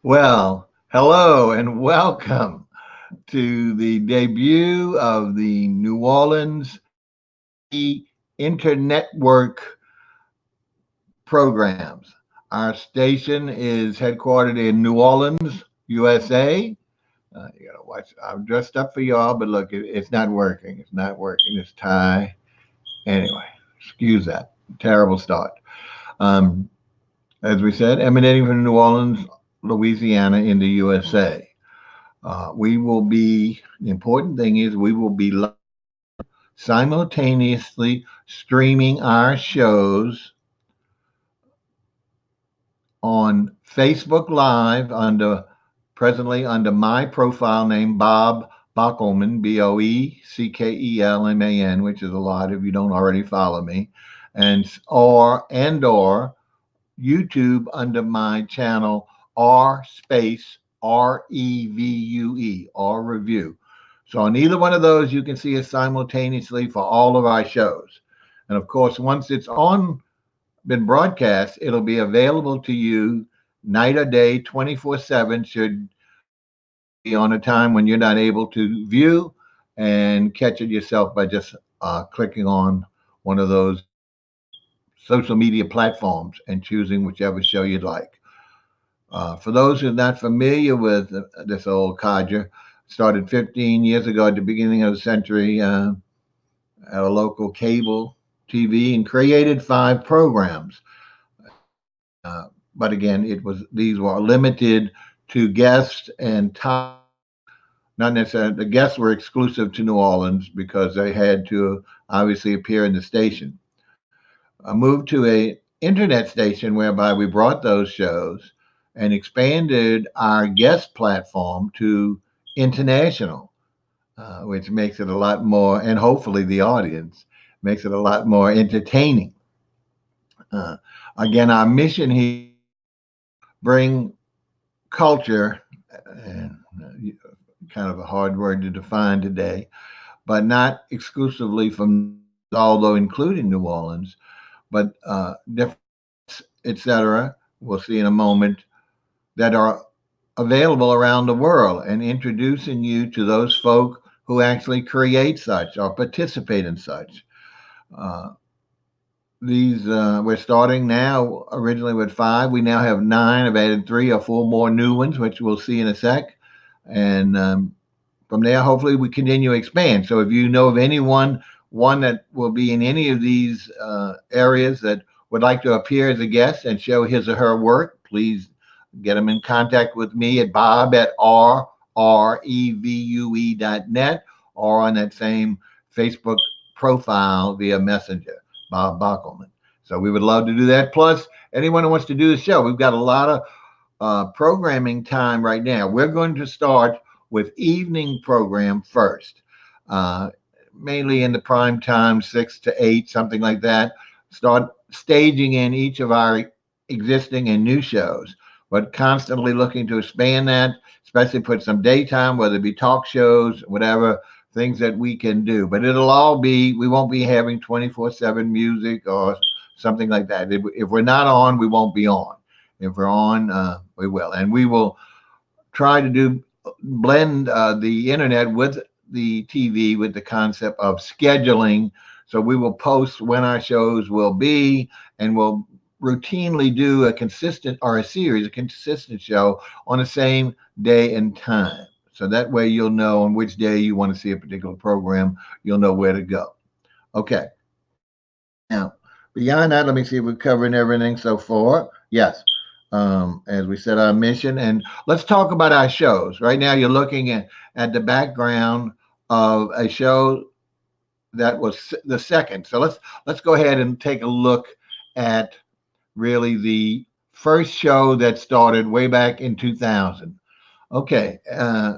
Well, hello and welcome to the debut of the New Orleans Internetwork programs. Our station is headquartered in New Orleans, USA. You gotta watch. I'm dressed up for y'all, but look, it's not working. It's not working. This tie. Anyway, excuse that. Terrible start. Um, as we said, emanating from New Orleans, Louisiana, in the USA. The important thing is we will be simultaneously streaming our shows on Facebook Live presently under my profile name, Bob Bockelman, Boeckelman, which is a lot if you don't already follow me, and or YouTube under my channel R space REVUE, R Review. So on either one of those, you can see us simultaneously for all of our shows. And of course, once it's been broadcast, it'll be available to you night or day, 24/7, should be on a time when you're not able to view and catch it yourself by just clicking on one of those social media platforms and choosing whichever show you'd like. For those who are not familiar with this old codger, started 15 years ago at the beginning of the century at a local cable TV and created 5 programs. But again, these were limited to guests and top. Not necessarily the guests were exclusive to New Orleans because they had to obviously appear in the station. I moved to a internet station whereby we brought those shows and expanded our guest platform to international, which makes it a lot more, and hopefully the audience makes it a lot more entertaining. Uh, Again, our mission here bring culture, and kind of a hard word to define today, but not exclusively from, although including New Orleans, but different, etc. We'll see in a moment that are available around the world and introducing you to those folk who actually create such or participate in such. Uh, these We're starting now originally with 5. We now have 9. I've added 3 or 4 more new ones, which we'll see in a sec. And from there, hopefully, we continue to expand. So if you know of one that will be in any of these areas that would like to appear as a guest and show his or her work, please get them in contact with me at bob at rrevue.net or on that same Facebook profile via Messenger, Bob Bockelman. So we would love to do that. Plus, anyone who wants to do the show, we've got a lot of programming time right now. We're going to start with evening program first, mainly in the prime time, 6 to 8, something like that. Start staging in each of our existing and new shows, but constantly looking to expand that, especially put some daytime, whether it be talk shows, whatever things that we can do. But we won't be having 24/7 music or something like that. If we're not on, we won't be on. If we're on, we will. And we will try to blend the internet with the TV with the concept of scheduling. So we will post when our shows will be, and we'll routinely do a consistent show on the same day and time. So that way you'll know on which day you want to see a particular program. You'll know where to go. Okay. Now, beyond that, let me see if we're covering everything so far. Yes. As we said, our mission. And let's talk about our shows. Right now, you're looking at the background of a show that was the second. So let's go ahead and take a look at really the first show that started way back in 2000. Okay, I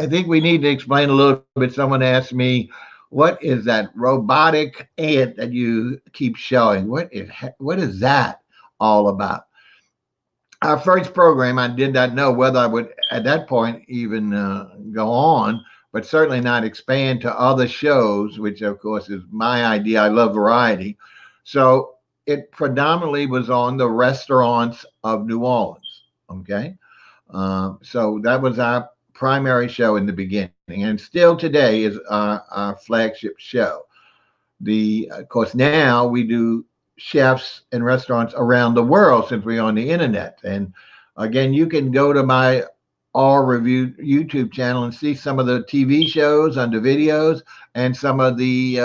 think we need to explain a little bit. Someone asked me, "What is that robotic ant that you keep showing? What is that all about?" Our first program, I did not know whether I would at that point even go on, but certainly not expand to other shows, which of course is my idea. I love variety. So it predominantly was on the restaurants of New Orleans. Okay. So that was our primary show in the beginning, and still today is our flagship show. Of course, now we do chefs and restaurants around the world since we're on the internet. And again, you can go to my R Review YouTube channel and see some of the TV shows under videos and some of the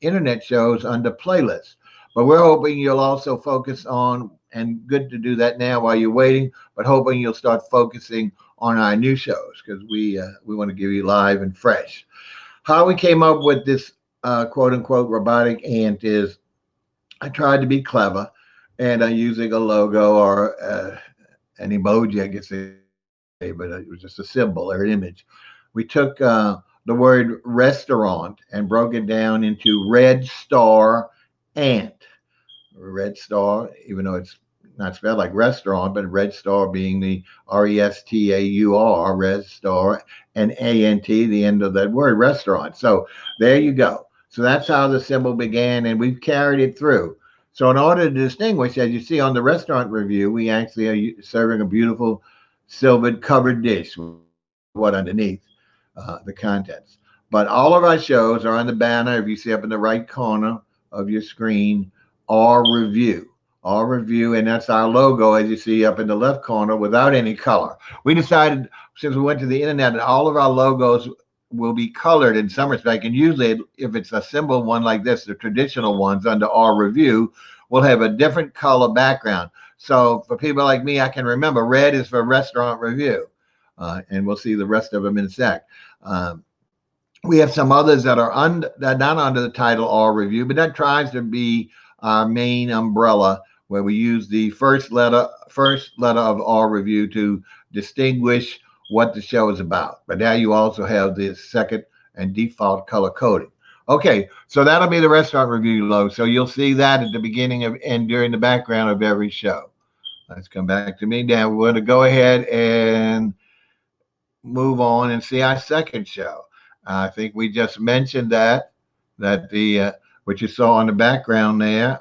internet shows under playlists. But we're hoping you'll also focus on, and good to do that now while you're waiting, but hoping you'll start focusing on our new shows because we want to give you live and fresh. How we came up with this quote unquote robotic ant is I tried to be clever and using a logo or an emoji, I guess they say, but it was just a symbol or an image. We took the word restaurant and broke it down into red star ant. Red star, even though it's not spelled like restaurant, but red star being the RESTAUR, red star, and ANT, the end of that word, restaurant. So there you go. So that's how the symbol began, and we've carried it through. So in order to distinguish, as you see on the restaurant review, we actually are serving a beautiful silvered covered dish with what underneath the contents. But all of our shows are on the banner. If you see up in the right corner of your screen, R Review. R Review, and that's our logo, as you see up in the left corner, without any color. We decided, since we went to the internet, that all of our logos will be colored in some respect. And usually, if it's a symbol one like this, the traditional ones under R Review, will have a different color background. So for people like me, I can remember red is for restaurant review. And we'll see the rest of them in a sec. We have some others that are not under the title R Review, but that tries to be our main umbrella, where we use the first letter of R Review to distinguish what the show is about. But now you also have the second and default color coding. Okay, so that'll be the restaurant review logo. So you'll see that at the beginning of and during the background of every show. Let's come back to me now. We're going to go ahead and move on and see our second show. I think we just mentioned that the what you saw on the background there,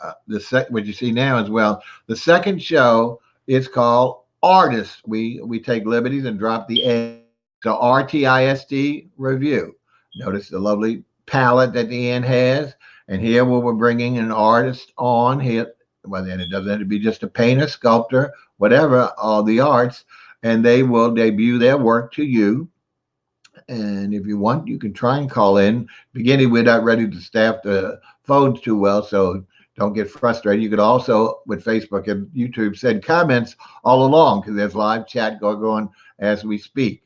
what you see now as well. The second show is called Artist. We take liberties and drop the A. So RTIST review. Notice the lovely palette that the end has, and here we're bringing an artist on here. Well, then it doesn't have to be just a painter, sculptor, whatever, all the arts, and they will debut their work to you. And if you want, you can try and call in. Beginning, we're not ready to staff the phones too well, so don't get frustrated. You could also, with Facebook and YouTube, send comments all along because there's live chat going on as we speak.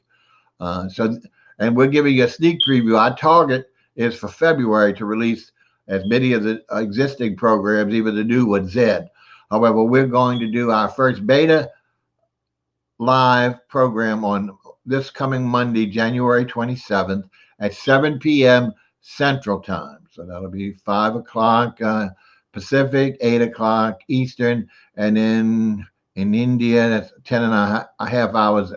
And we're giving you a sneak preview. Our target is for February to release as many of the existing programs, even the new one, Zed. However, we're going to do our first beta live program on this coming Monday, January 27th at 7 p.m. Central Time. So that'll be 5 o'clock Pacific, 8 o'clock Eastern, and then in India, that's 10 and a half hours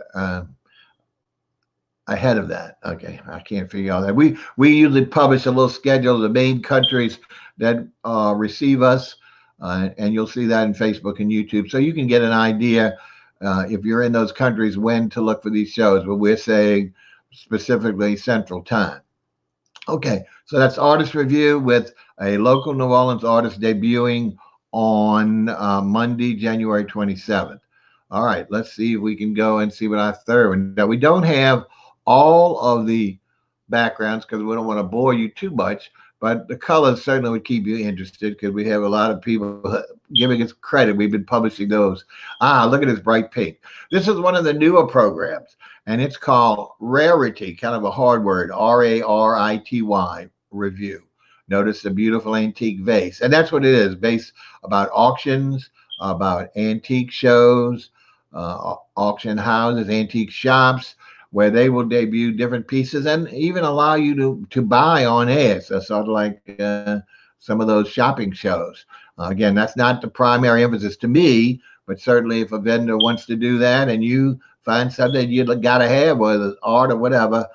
ahead of that. Okay, I can't figure out that. We usually publish a little schedule of the main countries that receive us, and you'll see that in Facebook and YouTube. So you can get an idea if you're in those countries when to look for these shows, but we're saying specifically Central Time. Okay, so that's Artist Review with a local New Orleans artist debuting on Monday, January 27th. All right, let's see if we can go and see what our third one. Now, we don't have all of the backgrounds because we don't want to bore you too much, but the colors certainly would keep you interested because we have a lot of people giving us credit. We've been publishing those. Look at this bright pink. This is one of the newer programs, and it's called Rarity, kind of a hard word, Rarity review. Notice the beautiful antique vase. And that's what it is, based about auctions, about antique shows, auction houses, antique shops, where they will debut different pieces and even allow you to buy on air. So sort of like some of those shopping shows. Again, that's not the primary emphasis to me, but certainly if a vendor wants to do that and you find something you got to have, whether it's art or whatever,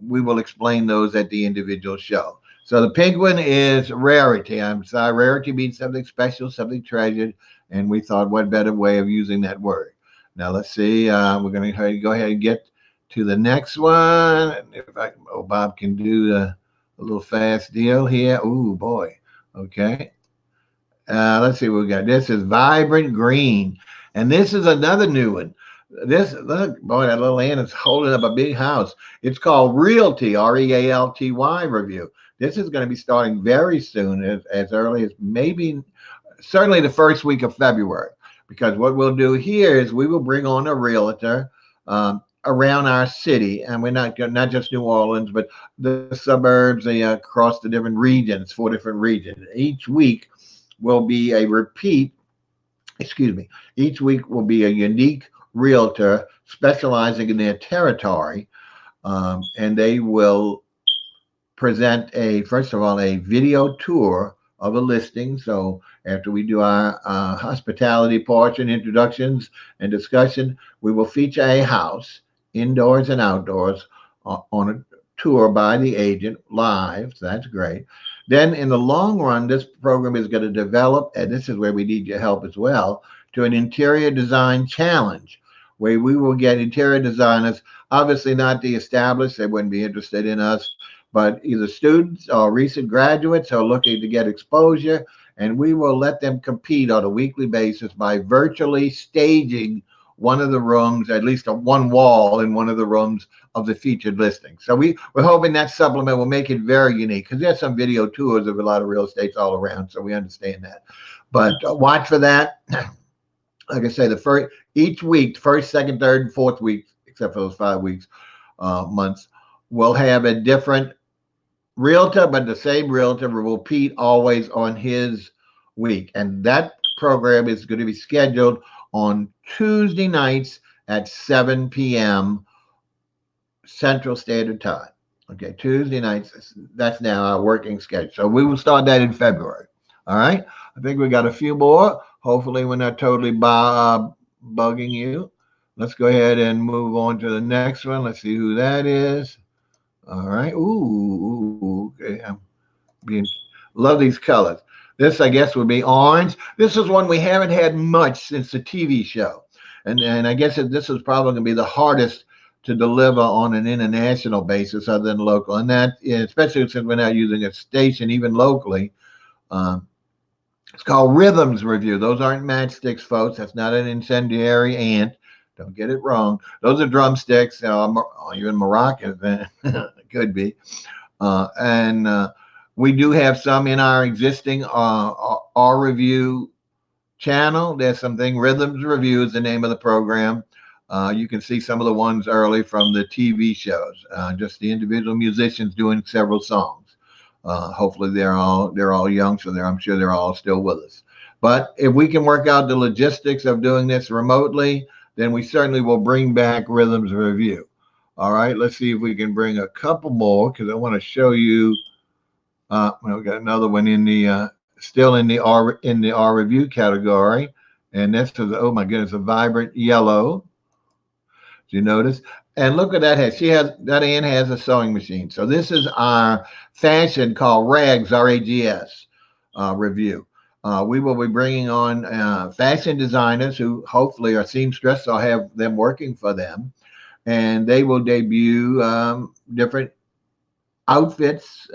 we will explain those at the individual show. So the pink one is Rarity. I'm sorry, Rarity means something special, something treasured, and we thought what better way of using that word. Now let's see. We're going to go ahead and get to the next one. And if I, oh, Bob can do a little fast deal here. Ooh, boy. Okay. Let's see what we got. This is Vibrant Green, and this is another new one. This look, boy, that little ant is holding up a big house. It's called Realty, Realty review. This is going to be starting very soon, as early as maybe certainly the first week of February. Because what we'll do here is we will bring on a realtor around our city, and we're not just New Orleans, but the suburbs, across the different regions, 4 different regions. Each week will be a repeat. Excuse me. Each week will be a unique realtor specializing in their territory, and they will present a first of all a video tour of a listing. So after we do our hospitality portion, introductions, and discussion, we will feature a house, indoors and outdoors, on a tour by the agent live. So that's great. Then in the long run, this program is going to develop, and this is where we need your help as well, to an interior design challenge where we will get interior designers, obviously not the established, they wouldn't be interested in us, but either students or recent graduates who are looking to get exposure, and we will let them compete on a weekly basis by virtually staging one of the rooms, at least on one wall in one of the rooms of the featured listing. So we're hoping that supplement will make it very unique, because there's some video tours of a lot of real estates all around, so we understand that. But watch for that. Like I say, each week, first, second, third, and fourth week, except for those 5 weeks, months, we'll have a different realtor, but the same realtor will repeat always on his week. And that program is going to be scheduled on Tuesday nights at 7 p.m. Central Standard Time. Okay, Tuesday nights, that's now our working schedule. So we will start that in February. All right, I think we got a few more. Hopefully we're not totally bugging you. Let's go ahead and move on to the next one. Let's see who that is. All right. Ooh, okay. I'm being love these colors. This, I guess, would be orange. This is one we haven't had much since the TV show, and I guess this is probably going to be the hardest to deliver on an international basis other than local, and that, especially since we're not using a station even locally. It's called Rhythms Review. Those aren't matchsticks, folks. That's not an incendiary ant. Don't get it wrong. Those are drumsticks. Even maracas, could be. And we do have some in our existing our review channel. There's something. Rhythms Review is the name of the program. You can see some of the ones early from the TV shows. Just the individual musicians doing several songs. Hopefully they're all young, so I'm sure they're all still with us. But if we can work out the logistics of doing this remotely, then we certainly will bring back Rhythms Review. All right, let's see if we can bring a couple more, because I want to show you. We got another one in the still in the R review category, and that's oh my goodness, a vibrant yellow. Do you notice? And look at that head. That Ann has a sewing machine. So this is our fashion called Rags, RAGS review. We will be bringing on fashion designers who hopefully are seamstress. I'll have them working for them, and they will debut different outfits,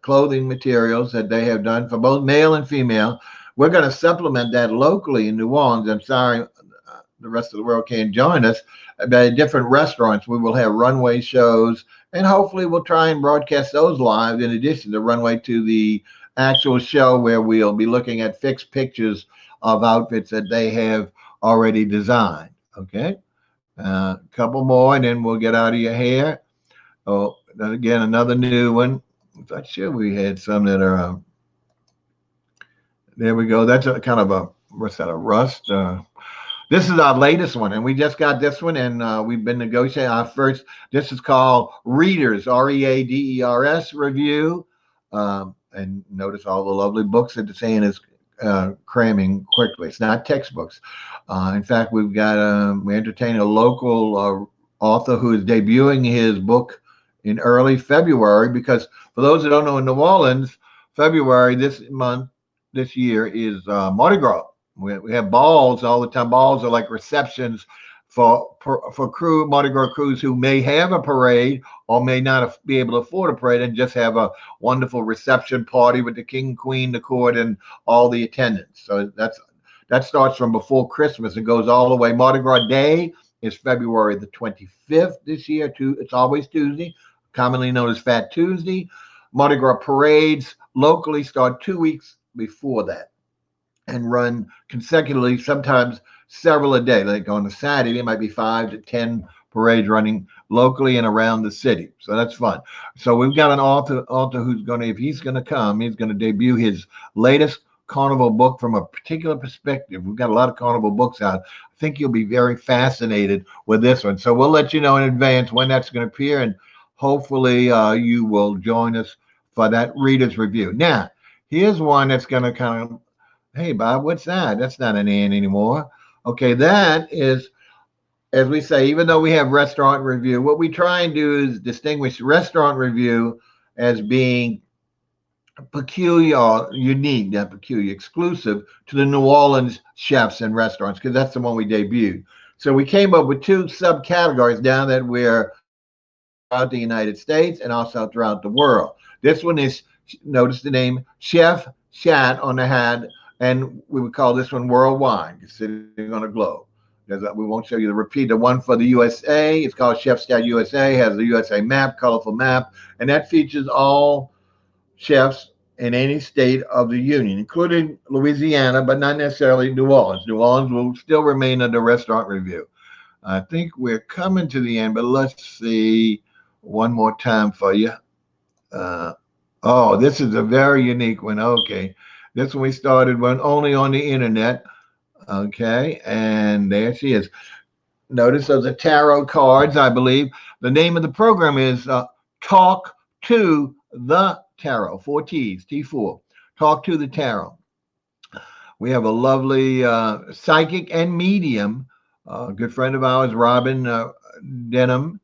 clothing materials that they have done for both male and female. We're going to supplement that locally in New Orleans. I'm sorry, the rest of the world can't join us. At different restaurants, we will have runway shows, and hopefully we'll try and broadcast those live in addition to runway to the actual show, where we'll be looking at fixed pictures of outfits that they have already designed. Okay, a couple more, and then we'll get out of your hair. Oh, again, another new one. I'm not sure we had some that are. There we go. That's a kind of what's that? A rust. This is our latest one, and we just got this one, and we've been negotiating our first. This is called Readers, READERS review. And notice all the lovely books that the saying is cramming quickly. It's not textbooks. In fact, we're entertaining a local author who is debuting his book in early February, because for those that don't know, in New Orleans, February this year is Mardi Gras. We have balls all the time. Balls are like receptions for crew Mardi Gras crews who may have a parade or may not be able to afford a parade and just have a wonderful reception party with the king, queen, the court, and all the attendants. So that starts from before Christmas and goes all the way. Mardi Gras Day is February the 25th this year. It's always Tuesday, commonly known as Fat Tuesday. Mardi Gras parades locally start 2 weeks before that and run consecutively, sometimes several a day. Like on a Saturday, it might be 5 to 10 parades running locally and around the city. So that's fun. So we've got an author who's going to, if he's going to come, he's going to debut his latest carnival book from a particular perspective. We've got a lot of carnival books out. I think you'll be very fascinated with this one. So we'll let you know in advance when that's going to appear, and hopefully you will join us for that reader's review. Now, here's one that's going to kind of, hey, Bob, what's that? That's not an N anymore. Okay, that is, as we say, even though we have restaurant review, what we try and do is distinguish restaurant review as being peculiar, unique, not peculiar, exclusive to the New Orleans chefs and restaurants, because that's the one we debuted. So we came up with two subcategories now that we're throughout the United States and also throughout the world. This one is, notice the name, Chef Chat on the hat, and we would call this one worldwide, sitting on a globe. We won't show you the repeat. The one for the USA, it's called Chef Chat USA, has the USA map, colorful map, and that features all chefs in any state of the union, including Louisiana, but not necessarily New Orleans. New Orleans will still remain under restaurant review. I think we're coming to the end, but let's see one more time for you. Oh, this is a very unique one. Okay. This one we started when only on the internet. Okay. And there she is. Notice those are tarot cards, I believe. The name of the program is Talk to the Tarot. 4 T's, T4. Talk to the Tarot. We have a lovely psychic and medium, a good friend of ours, Robin Denham,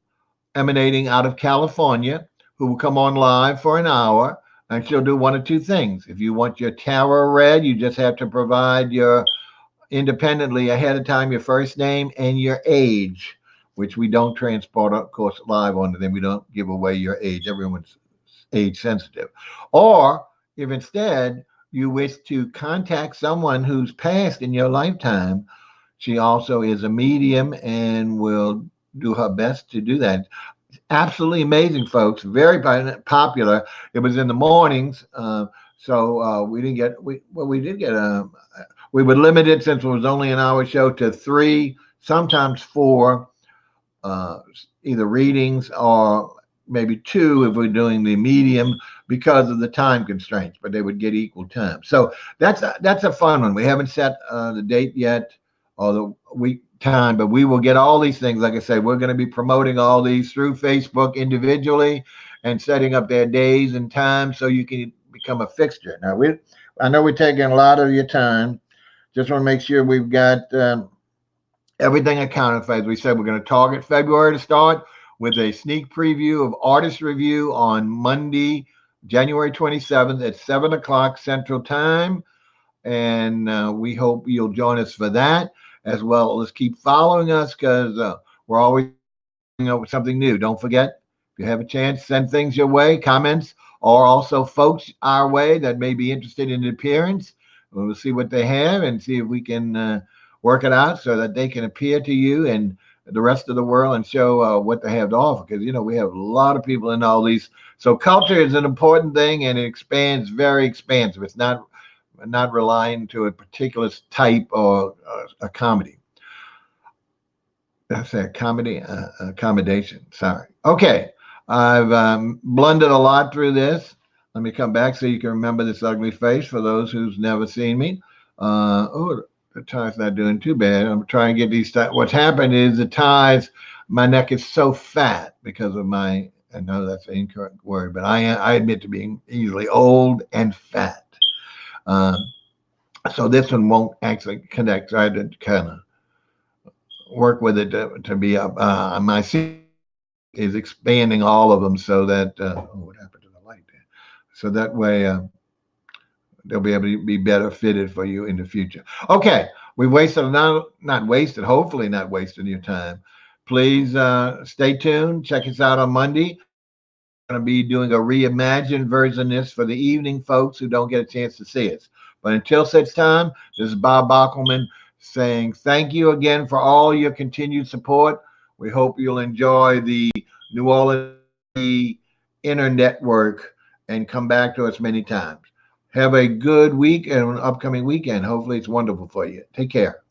emanating out of California, who will come on live for an hour, and she'll do one of two things. If you want your tarot read, you just have to provide independently ahead of time your first name and your age, which we don't transport, of course, live onto them. We don't give away your age. Everyone's age sensitive. Or if instead you wish to contact someone who's passed in your lifetime, she also is a medium and will do her best to do that. Absolutely amazing, folks. Very popular. It was in the mornings, so we didn't get. We did get. We would limit it, since it was only an hour show, to 3, sometimes 4, either readings or maybe 2 if we're doing the medium, because of the time constraints. But they would get equal time. So that's a fun one. We haven't set the date yet or the week time, but we will get all these things. Like I say, we're going to be promoting all these through Facebook individually and setting up their days and times so you can become a fixture. Now, I know we're taking a lot of your time. Just want to make sure we've got everything accounted for. As we said, we're going to target February to start with a sneak preview of Artist Review on Monday, January 27th at 7 o'clock Central Time. And we hope you'll join us for that. As well, let's keep following us, because we're always coming up with something new. Don't forget, if you have a chance, send things your way, comments, or also folks our way that may be interested in the appearance. We'll see what they have and see if we can work it out so that they can appear to you and the rest of the world and show what they have to offer. Because, we have a lot of people in all these. So culture is an important thing, and it expands, very expansive. It's not relying to a particular type or a comedy. That's a comedy, accommodation. Sorry. Okay. I've blundered a lot through this. Let me come back so you can remember this ugly face for those who's never seen me. The tie's not doing too bad. I'm trying to get these ties. What's happened is the ties, my neck is so fat because of I know that's an incorrect word, but I admit to being easily old and fat. So this one won't actually connect. So I had to kind of work with it to be up. My seat is expanding all of them so that, what happened to the light there? So that way they'll be able to be better fitted for you in the future. Okay. We wasted not wasted, hopefully not wasted your time. Please stay tuned. Check us out on Monday. Going to be doing a reimagined version of this for the evening folks who don't get a chance to see us. But until such time, this is Bob Bockelman saying thank you again for all your continued support. We hope you'll enjoy the New Orleans Inner Network and come back to us many times. Have a good week and an upcoming weekend. Hopefully, it's wonderful for you. Take care.